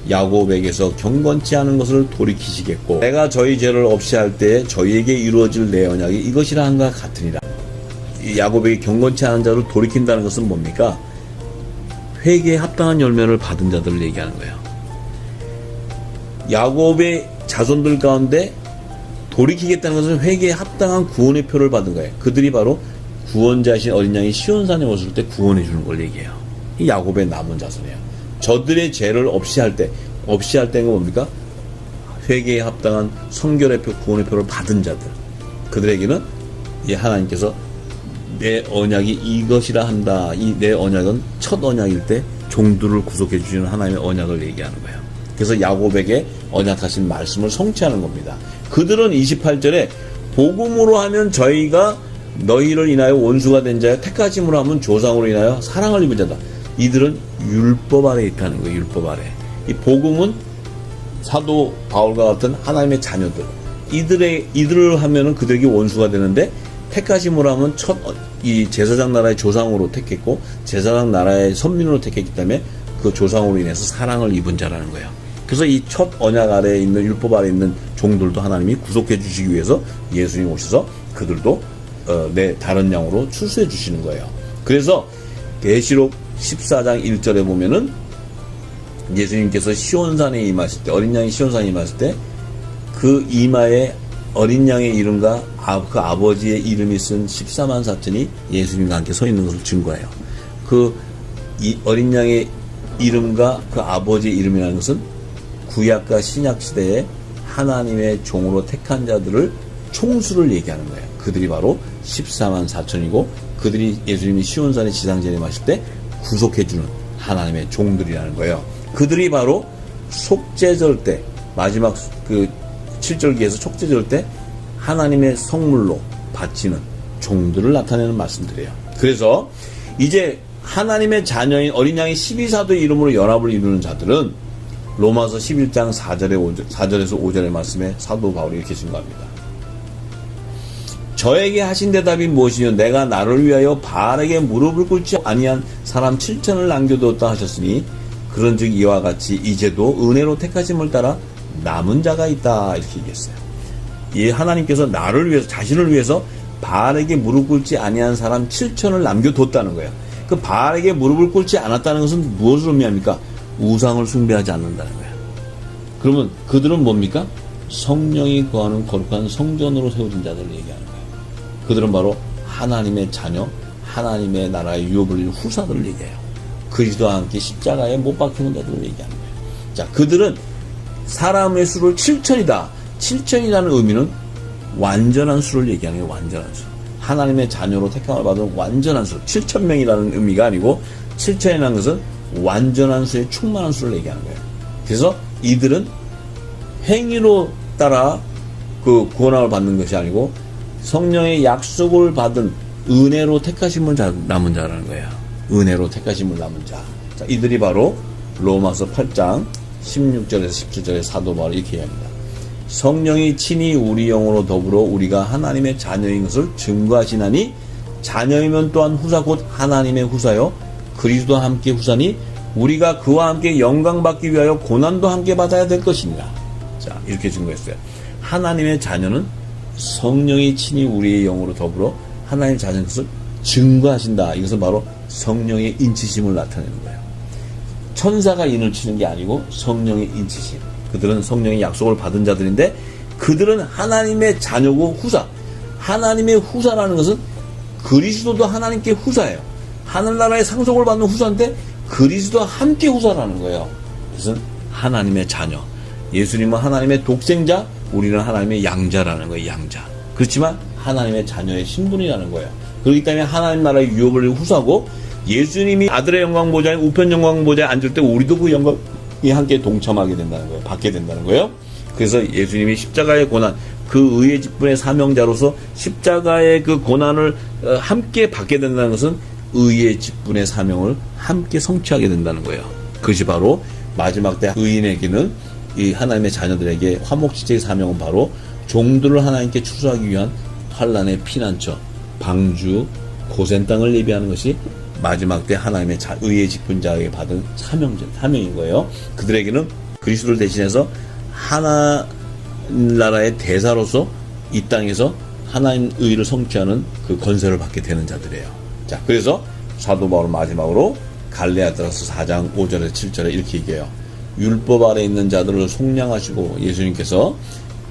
야곱에게서 경건치 않은 것을 돌이키시겠고 내가 저희 죄를 없이 할 때에 저희에게 이루어질 내 언약이 이것이라 한가 같으니라. 이 야곱에게 경건치 않은 자를 돌이킨다는 것은 뭡니까? 회개에 합당한 열매를 받은 자들을 얘기하는 거예요. 야곱의 자손들 가운데 돌이키겠다는 것은 회개에 합당한 구원의 표를 받은 거예요. 그들이 바로 구원자이신 어린 양이 시온산에 왔을 때 구원해 주는 걸 얘기해요. 이 야곱의 남은 자손이에요. 저들의 죄를 없이 할 때는 뭡니까? 회개에 합당한 성결의 표, 구원의 표를 받은 자들. 그들에게는 이 하나님께서 내 언약이 이것이라 한다. 이 내 언약은 첫 언약일 때 종들을 구속해 주시는 하나님의 언약을 얘기하는 거예요. 그래서 야곱에게 언약하신 말씀을 성취하는 겁니다. 그들은 28절에 복음으로 하면 저희가 너희를 인하여 원수가 된 자여 택하심으로 하면 조상으로 인하여 사랑을 입은 자다. 이들은 율법 아래에 있다는 거예요. 율법 아래. 이 복음은 사도 바울과 같은 하나님의 자녀들. 이들을 하면은 그들에게 원수가 되는데 택하심으로 하면 이 제사장 나라의 조상으로 택했고 제사장 나라의 선민으로 택했기 때문에 그 조상으로 인해서 사랑을 입은 자라는 거예요. 그래서 이 첫 언약 아래에 있는 율법 아래에 있는 종들도 하나님이 구속해 주시기 위해서 예수님 오셔서 그들도 내 다른 양으로 출세해 주시는 거예요. 그래서 계시록 14장 1절에 보면은 예수님께서 시온산에 임하실 때 어린 양이 시온산에 임하실 때 그 이마에 어린 양의 이름과 그 아버지의 이름이 쓴 14만 4천이 예수님과 함께 서 있는 것을 증거해요. 이 어린 양의 이름과 그 아버지의 이름이라는 것은 구약과 신약 시대에 하나님의 종으로 택한 자들을 총수를 얘기하는 거예요. 그들이 바로 14만 4천이고 그들이 예수님이 시온산에 지상전에 마실 때 구속해주는 하나님의 종들이라는 거예요. 그들이 바로 속죄절 때 마지막 그 7절기에서 속죄절 때 하나님의 성물로 바치는 종들을 나타내는 말씀들이에요. 그래서 이제 하나님의 자녀인 어린 양의 12사도의 이름으로 연합을 이루는 자들은 로마서 11장 4절에서 5절의 말씀에 사도 바울이 이렇게 증거합니다. 저에게 하신 대답이 무엇이뇨? 내가 나를 위하여 바알에게 무릎을 꿇지 아니한 사람 7천을 남겨두었다 하셨으니 그런즉 이와 같이 이제도 은혜로 택하심을 따라 남은 자가 있다 이렇게 얘기했어요. 이 하나님께서 나를 위해서 자신을 위해서 바알에게 무릎 꿇지 아니한 사람 7천을 남겨뒀다는 거예요. 그 바알에게 무릎을 꿇지 않았다는 것은 무엇을 의미합니까? 우상을 숭배하지 않는다는 거예요. 그러면 그들은 뭡니까? 성령이 거하는 거룩한 성전으로 세워진 자들을 얘기하는 거예요. 그들은 바로 하나님의 자녀, 하나님의 나라의 유업을 이룬 후사들을 얘기해요. 그리스도와 함께 십자가에 못 박히는 자들을 얘기하는 거예요. 자, 그들은 사람의 수를 7천이다. 7천이라는 의미는 완전한 수를 얘기하는 거예요. 완전한 수. 하나님의 자녀로 택함을 받은 완전한 수. 7천명이라는 의미가 아니고 7천이라는 것은 완전한 수에 충만한 수를 얘기하는 거예요. 그래서 이들은 행위로 따라 그 구원함을 받는 것이 아니고 성령의 약속을 받은 은혜로 택하심을 남은 자라는 거예요. 은혜로 택하심을 남은 자. 자, 이들이 바로 로마서 8장 16절에서 17절의 사도 바울이 이렇게 합니다. 성령이 친히 우리 영으로 더불어 우리가 하나님의 자녀인 것을 증거하시나니 자녀이면 또한 후사 곧 하나님의 후사요 그리스도와 함께 후사니 우리가 그와 함께 영광 받기 위하여 고난도 함께 받아야 될 것이니라. 자, 이렇게 증거했어요. 하나님의 자녀는 성령이 친히 우리의 영으로 더불어 하나님의 자녀인 것을 증거하신다. 이것은 바로 성령의 인치심을 나타내는 거예요. 천사가 인을 치는 게 아니고 성령의 인치심. 그들은 성령의 약속을 받은 자들인데 그들은 하나님의 자녀고 후사. 하나님의 후사라는 것은 그리스도도 하나님께 후사예요. 하늘나라의 상속을 받는 후사인데 그리스도와 함께 후사라는 거예요. 그것은 하나님의 자녀. 예수님은 하나님의 독생자, 우리는 하나님의 양자라는 거예요. 양자. 그렇지만 하나님의 자녀의 신분이라는 거예요. 그렇기 때문에 하나님 나라의 유업을 이룬 후사고 예수님이 아들의 영광 보좌에 우편 영광 보좌에 앉을 때 우리도 그 영광에 함께 동참하게 된다는 거예요. 받게 된다는 거예요. 그래서 예수님이 십자가의 고난, 그 의의 직분의 사명자로서 십자가의 그 고난을 함께 받게 된다는 것은 의의 직분의 사명을 함께 성취하게 된다는 거예요. 그것이 바로 마지막 때 의인에게는 이 하나님의 자녀들에게 화목지체의 사명은 바로 종들을 하나님께 추수하기 위한 환난의 피난처, 방주, 고센 땅을 예비하는 것이 마지막 때 하나님의 의의 직분자에게 받은 사명인 거예요. 그들에게는 그리스도를 대신해서 하나나라의 대사로서 이 땅에서 하나님 의를 성취하는 그 건설을 받게 되는 자들이에요. 자, 그래서 사도 바울은 마지막으로 갈라디아서 4장 5절에서 7절에 이렇게 얘기해요. 율법 아래 있는 자들을 속량하시고 예수님께서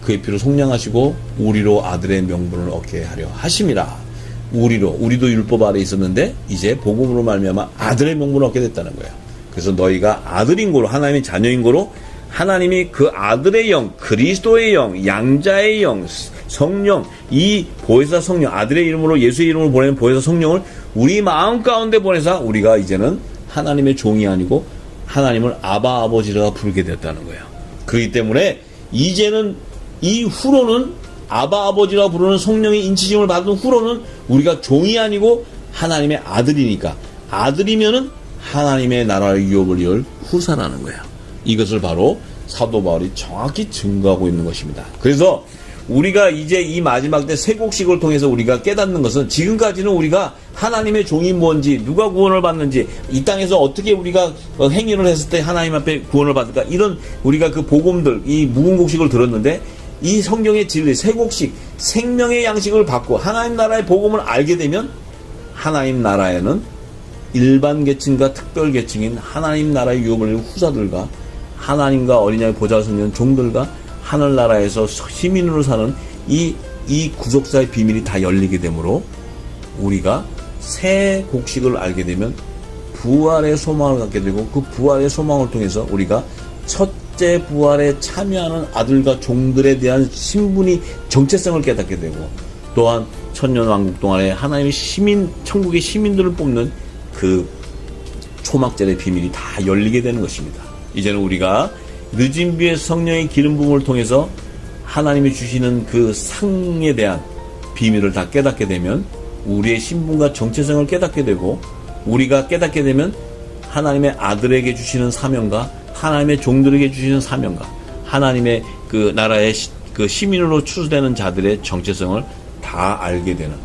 그의 피로 속량하시고 우리로 아들의 명분을 얻게 하려 하심이라. 우리도 율법 아래 있었는데 이제 복음으로 말미암아 아들의 명분을 얻게 됐다는 거예요. 그래서 너희가 아들인 거로 하나님의 자녀인 거로 하나님이 그 아들의 영, 그리스도의 영, 양자의 영, 성령, 이 보혜사 성령, 아들의 이름으로 예수의 이름으로 보내는 보혜사 성령을 우리 마음 가운데 보내사 우리가 이제는 하나님의 종이 아니고 하나님을 아바 아버지라 부르게 됐다는 거예요. 그렇기 때문에 이제는 이후로는 아바 아버지라 부르는 성령의 인치심을 받은 후로는 우리가 종이 아니고 하나님의 아들이니까 아들이면은 하나님의 나라의 유업을 이을 후사라는 거예요. 이것을 바로 사도 바울이 정확히 증거하고 있는 것입니다. 그래서 우리가 이제 이 마지막 때 세곡식을 통해서 우리가 깨닫는 것은 지금까지는 우리가 하나님의 종이 뭔지 누가 구원을 받는지 이 땅에서 어떻게 우리가 행위를 했을 때 하나님 앞에 구원을 받을까 이런 우리가 그 복음들 이 무궁곡식을 들었는데 이 성경의 진리 세곡식 생명의 양식을 받고 하나님 나라의 복음을 알게 되면 하나님 나라에는 일반 계층과 특별 계층인 하나님 나라의 유업을 이룬 후사들과 하나님과 어린 양의 보좌를 섬기는 종들과 하늘나라에서 시민으로 사는 이 구속사의 비밀이 다 열리게 되므로 우리가 새 곡식을 알게 되면 부활의 소망을 갖게 되고 그 부활의 소망을 통해서 우리가 첫째 부활에 참여하는 아들과 종들에 대한 신분이 정체성을 깨닫게 되고 또한 천년왕국 동안에 하나님의 시민, 천국의 시민들을 뽑는 그 초막절의 비밀이 다 열리게 되는 것입니다. 이제는 우리가 늦은 비의 성령의 기름 부음을 통해서 하나님이 주시는 그 상에 대한 비밀을 다 깨닫게 되면 우리의 신분과 정체성을 깨닫게 되고 우리가 깨닫게 되면 하나님의 아들에게 주시는 사명과 하나님의 종들에게 주시는 사명과 하나님의 그 나라의 그 시민으로 추수되는 자들의 정체성을 다 알게 되는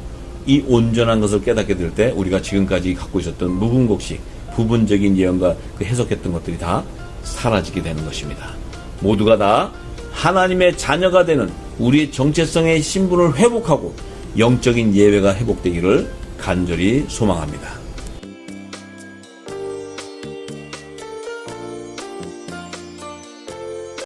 이 온전한 것을 깨닫게 될 때 우리가 지금까지 갖고 있었던 무분곡식 부분적인 예언과 그 해석했던 것들이 다 사라지게 되는 것입니다. 모두가 다 하나님의 자녀가 되는 우리의 정체성의 신분을 회복하고 영적인 예배가 회복되기를 간절히 소망합니다.